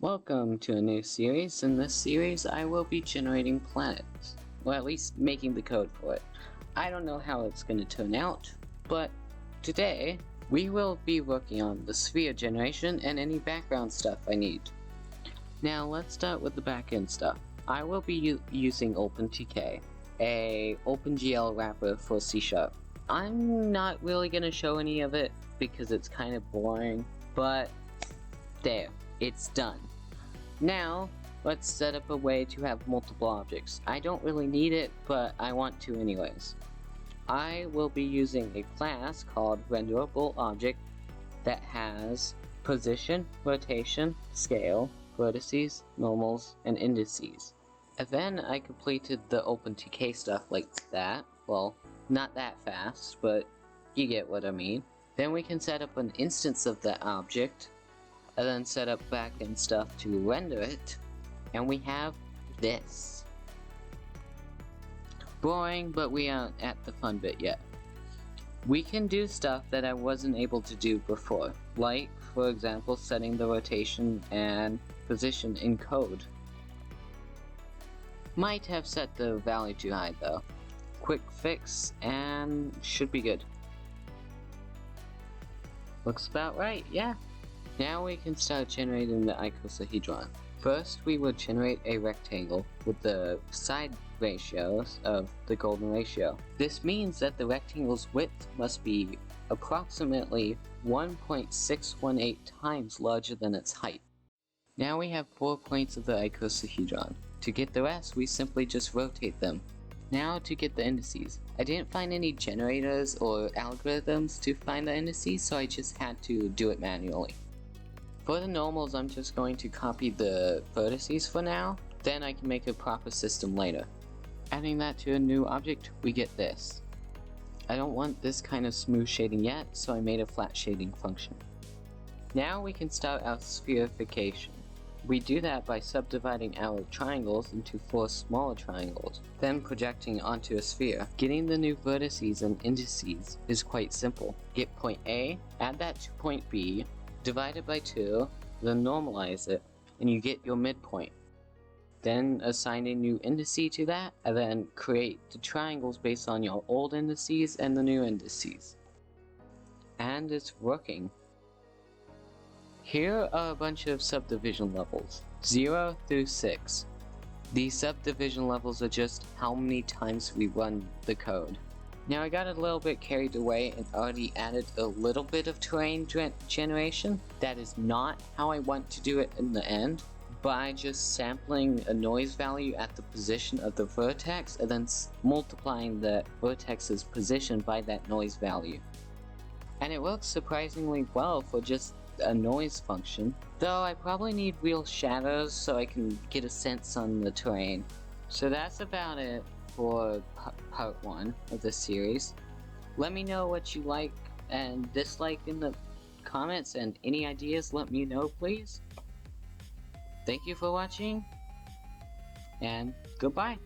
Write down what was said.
Welcome to a new series. In this series I will be generating planets, or at least making the code for it. I don't know how it's going to turn out, but today we will be working on the sphere generation and any background stuff I need. Now let's start with the backend stuff. I will be using OpenTK, a OpenGL wrapper for C#. I'm not really going to show any of it because it's kind of boring, but there, it's done. Now, let's set up a way to have multiple objects. I don't really need it, but I want to anyways. I will be using a class called renderable object that has position, rotation, scale, vertices, normals, and indices. And then I completed the OpenTK stuff like that. Well, not that fast, but you get what I mean. Then we can set up an instance of that object, and then set up backend stuff to render it, and we have this. Boring, but we aren't at the fun bit yet. We can do stuff that I wasn't able to do before, like, for example, setting the rotation and position in code. Might have set the value too high though. Quick fix, and should be good. Looks about right, yeah. Now we can start generating the Icosahedron. First, we will generate a rectangle with the side ratios of the golden ratio. This means that the rectangle's width must be approximately 1.618 times larger than its height. Now we have 4 points of the Icosahedron. To get the rest, we simply just rotate them. Now to get the indices. I didn't find any generators or algorithms to find the indices, so I just had to do it manually. For the normals, I'm just going to copy the vertices for now, then I can make a proper system later. Adding that to a new object, we get this. I don't want this kind of smooth shading yet, so I made a flat shading function. Now we can start our spherification. We do that by subdividing our triangles into 4 smaller triangles, then projecting onto a sphere. Getting the new vertices and indices is quite simple. Get point A, add that to point B, divide it by 2, then normalize it, and you get your midpoint. Then assign a new indice to that, and then create the triangles based on your old indices and the new indices. And it's working. Here are a bunch of subdivision levels, 0 through 6. These subdivision levels are just how many times we run the code. Now I got a little bit carried away and already added a little bit of terrain generation. That is not how I want to do it in the end, by just sampling a noise value at the position of the vertex and then multiplying the vertex's position by that noise value. And it works surprisingly well for just a noise function, though I probably need real shadows so I can get a sense on the terrain. So that's about it for part 1 of this series. Let me know what you like and dislike in the comments, and any ideas let me know please. Thank you for watching, and goodbye.